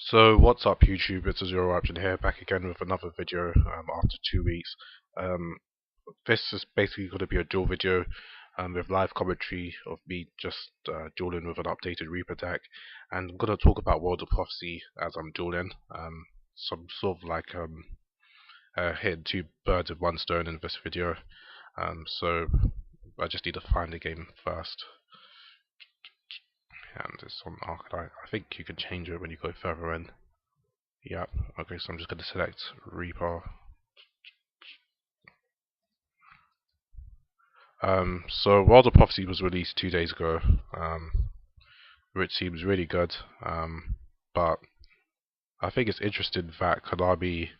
So what's up YouTube, it's a Zero Option here, back again with another video after 2 weeks. Um, this is basically going to be a duel video with live commentary of me just dueling with an updated Reaper deck, and I'm going to talk about World of Prophecy as I'm dueling. Some sort of like hitting two birds with one stone in this video. So I just need to find the game first, and it's on Archetype. I think you can change it when you go further in. Yep, okay, so I'm just going to select Reaper. So World of Prophecy was released 2 days ago, which seems really good, but I think it's interesting that Konami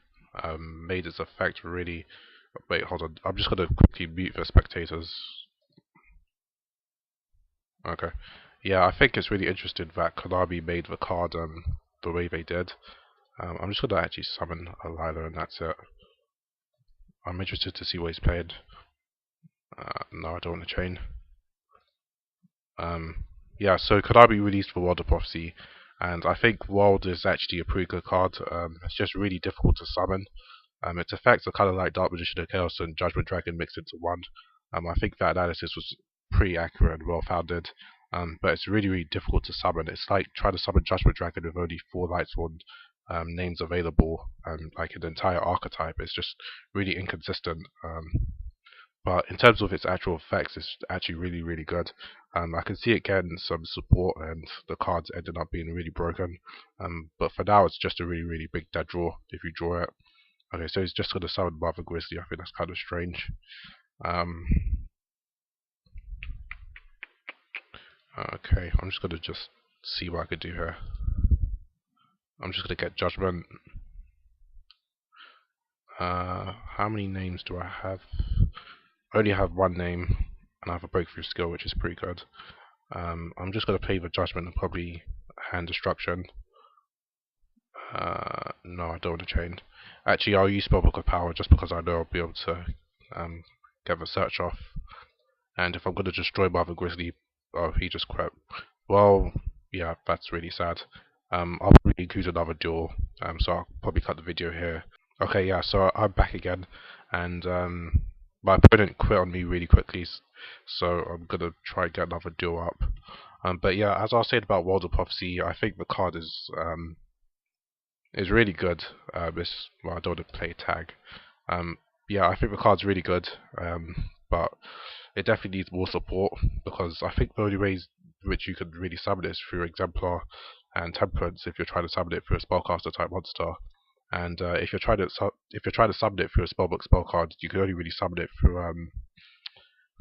made its effect really. Wait, hold on, I'm just going to quickly mute the spectators. Okay, yeah, I think it's really interesting that Konami made the card the way they did. I'm just going to actually summon a Lila and that's it. I'm interested to see what he's played. No, I don't want to chain. Yeah, so Konami released for World of Prophecy, and I think World is actually a pretty good card. It's just really difficult to summon. Its effects are kind of like Dark Magician of Chaos and Judgment Dragon mixed into one. I think that analysis was pretty accurate and well founded, but it's really difficult to summon. It's like trying to summon Judgment Dragon with only 4 Lightsworn names available, like an entire archetype. It's just really inconsistent. But in terms of its actual effects, it's actually really good. I can see it getting some support, and the cards ended up being really broken. But for now, it's just a really big dead draw if you draw it. Okay, so he's just going to summon Mother Grizzly. I think that's kind of strange. Um, okay, I'm just going to just see what I could do here. I'm just going to get Judgment. How many names do I have? I only have one name, and I have a breakthrough skill, which is pretty good. I'm just going to play the Judgment and probably hand Destruction. No, I don't want to chain. Actually, I'll use Spellbook of Power just because I know I'll be able to get the search off. And if I'm going to destroy Mother Grizzly, oh, he just quit. Well, yeah, that's really sad. I'll probably include another duel, so I'll probably cut the video here. Okay, yeah, so I'm back again, and my opponent quit on me really quickly, so I'm gonna try and get another duel up. But yeah, as I was saying about World of Prophecy, I think the card is really good. Well, I don't want to play tag. Yeah, I think the card's really good, but it definitely needs more support because I think the only ways which you can really summon it is through Exemplar and Temperance if you're trying to summon it through a spellcaster type monster. And if you're trying to summon it through a spellbook spell card, you can only really summon it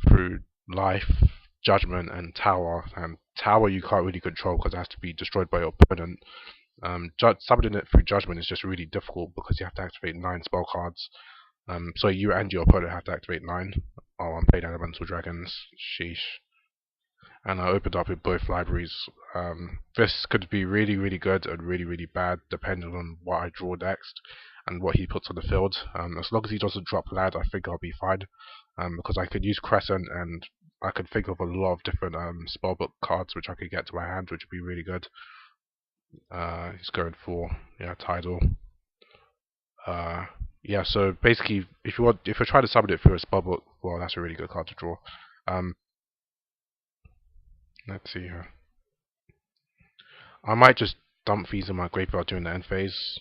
through Life, Judgment, and Tower. And Tower you can't really control because it has to be destroyed by your opponent. Summoning it through Judgment is just really difficult because you have to activate 9 spell cards. So you and your opponent have to activate 9. Oh, I'm playing Elemental Dragons. Sheesh. And I opened up in both libraries. This could be really good and really bad depending on what I draw next and what he puts on the field. As long as he doesn't drop land, I think I'll be fine. Because I could use Crescent and I could think of a lot of different spellbook cards which I could get to my hand, which would be really good. He's going for Tidal. Yeah, so basically, if you're trying to summon it through a spellbook, well, that's a really good card to draw. Let's see here. I might just dump these in my graveyard during the end phase.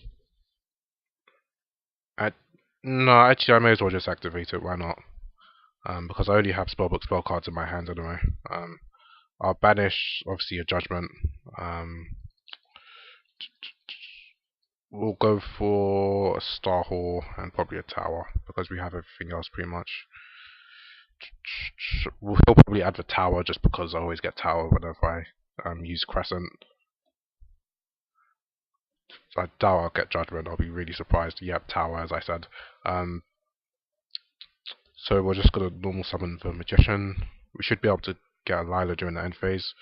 No, actually, I may as well just activate it. Why not? Because I only have spellbook spell cards in my hand anyway. I'll banish, obviously, a Judgment. We'll go for a Star Hall and probably a Tower because we have everything else pretty much. We'll probably add the Tower just because I always get Tower whenever I use Crescent. I doubt I'll get Judgment. I'll be really surprised. Yep, Tower, as I said. So we're just gonna normal summon the Magician. We should be able to get a Lila during the end phase,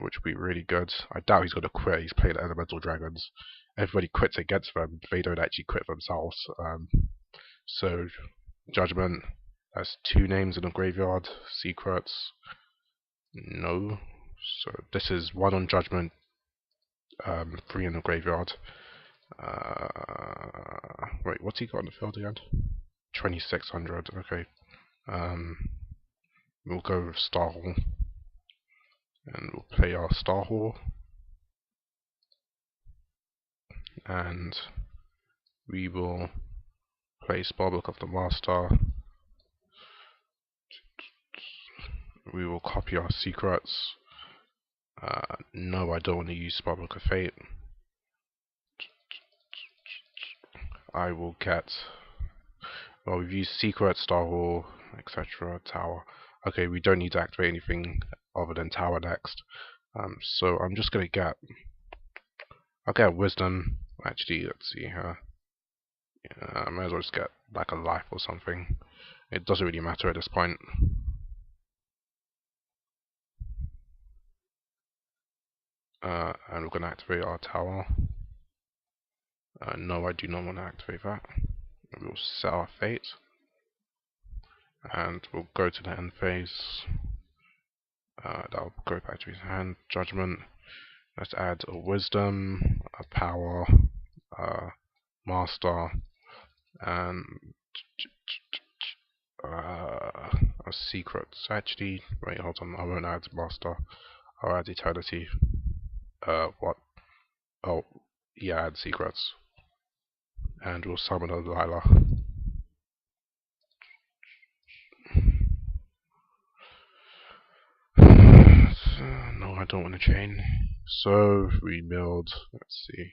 which would be really good. I doubt he's gonna quit. He's playing Elemental Dragons. Everybody quits against them. They don't actually quit themselves. So Judgment. That's 2 names in the graveyard. Secrets. No. So this is 1 on Judgment, 3 in the graveyard. Wait, what's he got on the field again? 2600. Okay. Um, we'll go with Star Hall, and we'll play our Star Hall, and we will play Spellbook of the Master. We will copy our secrets. No, I don't want to use Spellbook of Fate. I will get. Well, we've used Secret, Star Hall, etc. Tower. Okay, we don't need to activate anything other than Tower next. So I'm just gonna get. I'll get Wisdom. Actually, let's see here. I might as well just get like a life or something. It doesn't really matter at this point. And we're gonna activate our tower. No, I do not want to activate that. We'll set our fate, and we'll go to the end phase. That'll go back to his hand. Judgment. Let's add a wisdom, a power, master, and a secret. So actually, wait, hold on. I won't add master. I'll add eternity. What? Oh, yeah, add secrets. And we'll summon a Lila. No, I don't want to chain. So we milled. Let's see.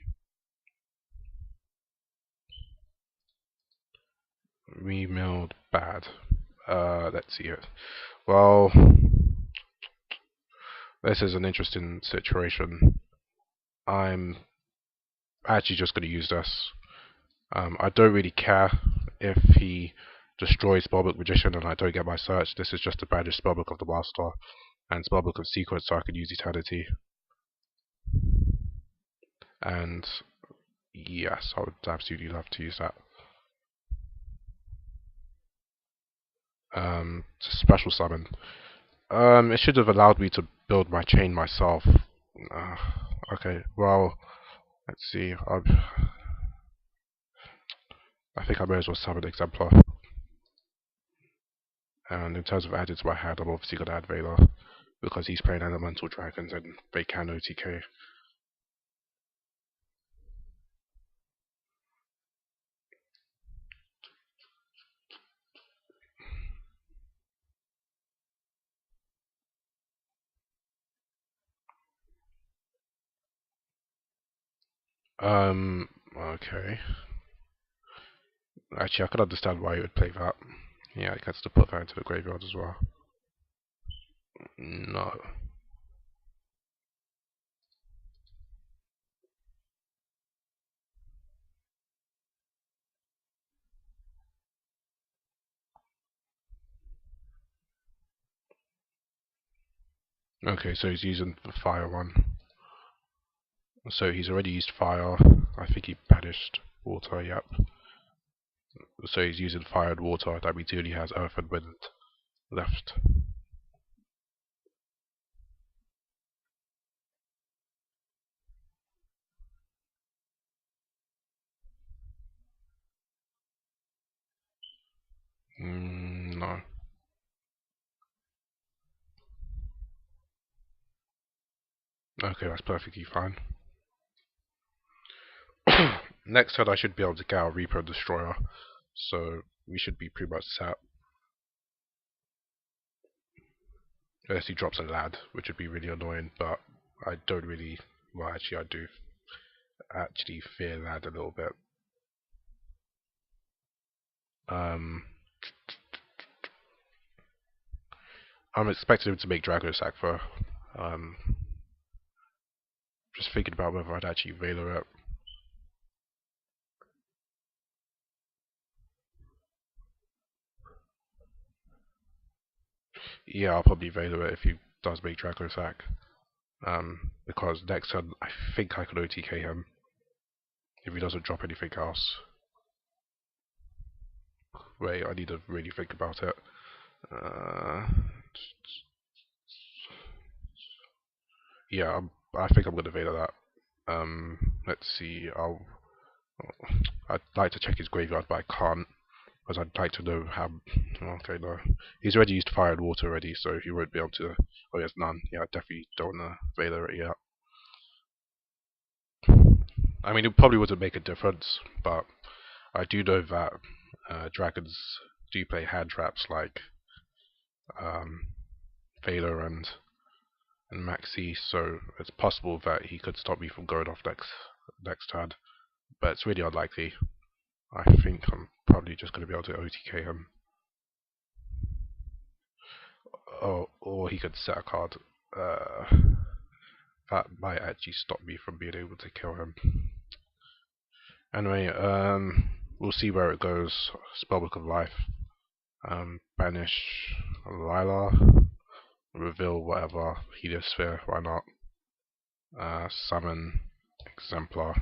We milled bad. Let's see it. Well, this is an interesting situation. I'm actually just going to use this. I don't really care if he destroys Spellbook Magician and I don't get my search. This is just to banish Spellbook of the Master and Spellbook of Secrets so I can use Eternity. And yes, I would absolutely love to use that. It's a special summon. It should have allowed me to build my chain myself. Okay, well, let's see. I think I may as well summon Exemplar. And in terms of adding to my hand, I'm obviously going to add Vela, because he's playing Elemental Dragons and they can OTK. Okay. Actually, I can understand why you would play that. Yeah, I gets to put that into the graveyard as well. No. Okay, so he's using the fire one. So he's already used fire. I think he banished water, yep. So he's using fire and water. That means he only has earth and wind left. No. Okay, that's perfectly fine. Next turn I should be able to get our Reaper and Destroyer, so we should be pretty much set. Unless he drops a lad, which would be really annoying, but I don't really, well actually I do actually fear lad a little bit. I'm expecting him to make Dragon Sack for, just thinking about whether I'd actually Veiler it. Yeah, I'll probably Veiler it if he does make Dragon Sack. Because next turn I think I can OTK him if he doesn't drop anything else. Wait, I need to really think about it. Yeah, I think I'm going to Veiler that. Let's see. I'd like to check his graveyard, but I can't because I'd like to know how. Okay, no, he's already used fire and water already, so he won't be able to. Oh, he has none. Yeah, I definitely don't want to Veiler it yet. I mean, it probably wouldn't make a difference, but I do know that dragons do play hand traps like um, Veiler and Maxi, so it's possible that he could stop me from going off next turn, but it's really unlikely. I think I'm probably just going to be able to OTK him. Oh, or he could set a card. That might actually stop me from being able to kill him. Anyway, we'll see where it goes. Spellbook of Life. Banish Lila. Reveal whatever. Heliosphere, why not? Summon Exemplar.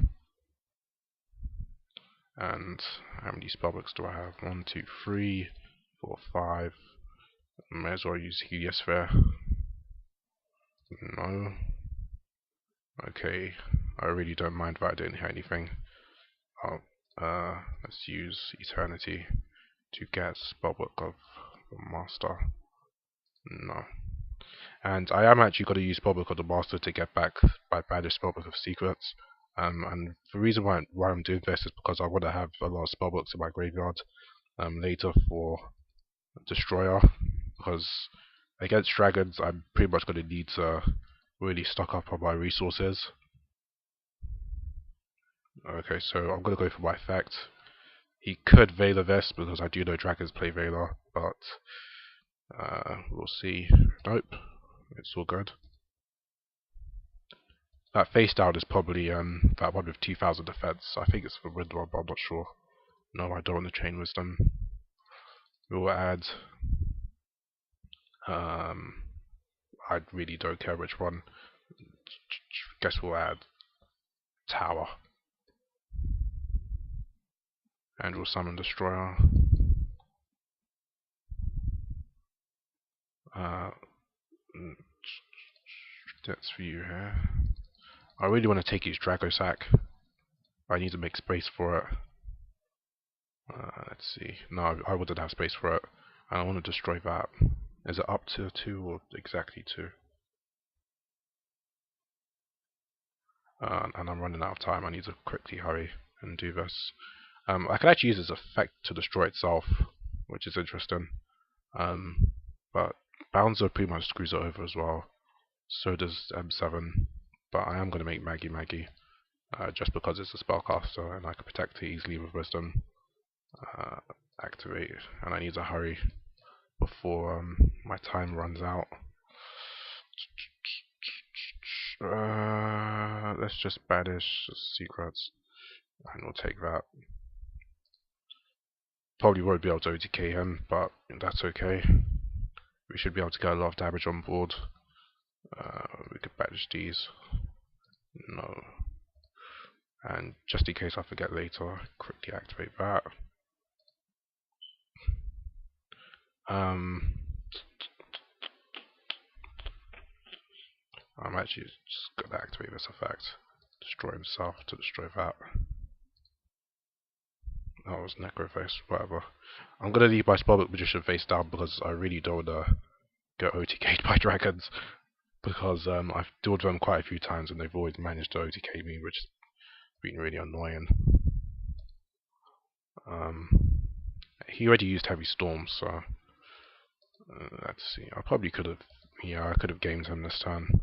And how many spellbooks do I have? 1, 2, 3, 4, 5. May as well use Heliosphere. No. Okay. I really don't mind that I didn't hear anything. Let's use Eternity to get Spellbook of the Master. No. And I am actually going to use Spellbook of the Master to get back my banished Spellbook of Secrets. And the reason why I'm doing this is because I want to have a lot of spellbooks in my graveyard later for Destroyer, because against dragons I'm pretty much going to need to really stock up on my resources. Okay, so I'm going to go for my effect. He could Veiler this because I do know dragons play Veiler, but we'll see. Nope, it's all good. That face down is probably that one with 2000 defense. I think it's for Wind one, but I'm not sure. No, I don't want to chain Wisdom. We'll add. I really don't care which one. Guess we'll add Tower. And we'll summon Destroyer. That's for you here. I really want to take his Dragosack. I need to make space for it. Let's see. No, I wouldn't have space for it. I want to destroy that. Is it up to 2 or exactly 2? And I'm running out of time. I need to quickly hurry and do this. I can actually use this effect to destroy itself, which is interesting. But Bouncer pretty much screws it over as well. So does M7. But I am going to make Maggie, just because it's a spellcaster and I can protect it easily with Wisdom. Activate, and I need to hurry before my time runs out. Let's just banish secrets, and we'll take that. Probably won't be able to OTK him, but that's okay. We should be able to get a lot of damage on board. We could banish these. No. And just in case I forget later, quickly activate that. I'm actually just going to activate this effect. Destroy himself to destroy that. That was Necroface, whatever. I'm going to leave my Spellbook Magician face down because I really don't want to get OTK'd by dragons. Because I've dueled them quite a few times and they've always managed to OTK me, which has been really annoying. He already used Heavy Storm, so let's see. I probably could have, yeah, I could have gamed him this turn.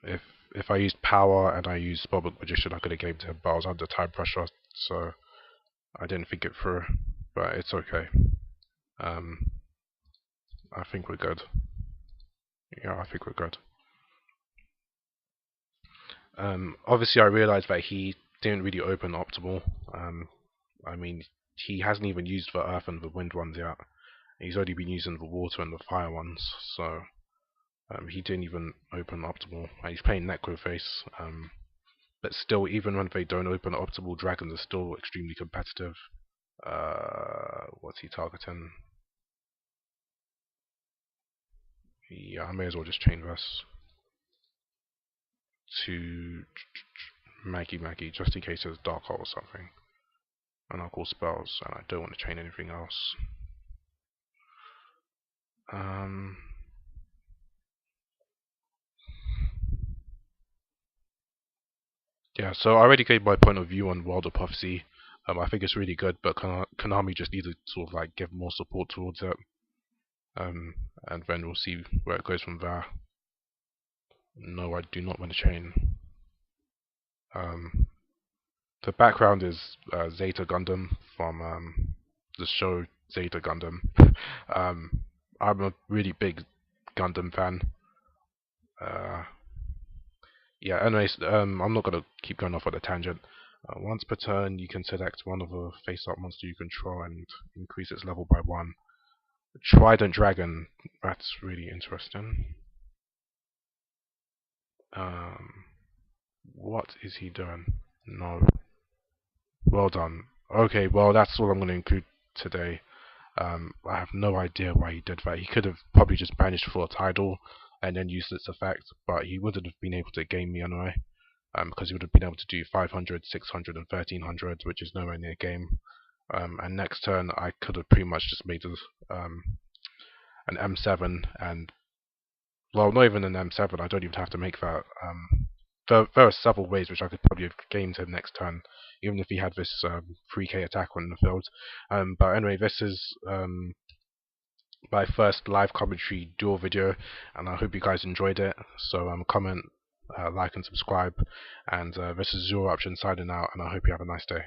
If I used Power and I used Spellbook Magician, I could have gamed him, but I was under time pressure, so I didn't think it through. But it's okay. I think we're good. Yeah, I think we're good. Obviously, I realised that he didn't really open optimal. I mean, he hasn't even used the earth and the wind ones yet. He's only been using the water and the fire ones, so he didn't even open optimal. And he's playing Necroface, but still, even when they don't open optimal, dragons are still extremely competitive. What's he targeting? Yeah, I may as well just chain this. to Maggie, just in case there's Dark Hole or something. And I'll call spells, and I don't want to chain anything else. Yeah, so I already gave my point of view on World of Prophecy. I think it's really good, but Konami just needs to sort of like give more support towards it. And then we'll see where it goes from there. No, I do not want to chain. The background is Zeta Gundam from the show Zeta Gundam. I'm a really big Gundam fan. Uh, yeah, anyways, I'm not gonna keep going off on a tangent. Once per turn, you can select one of the face-up monster you control and increase its level by 1. Trident Dragon, that's really interesting. What is he doing? No. Well done. Okay, well that's all I'm going to include today. I have no idea why he did that. He could have probably just banished for a tidal and then used its effect, but he wouldn't have been able to game me anyway. Because he would have been able to do 500, 600, and 1300, which is nowhere near game. And next turn, I could have pretty much just made an M7, and well, not even an M7. I don't even have to make that. There are several ways which I could probably have gamed him next turn, even if he had this 3k attack on the field. But anyway, this is my first live commentary duel video, and I hope you guys enjoyed it. So comment, like and subscribe, and this is Zero Option signing out, and I hope you have a nice day.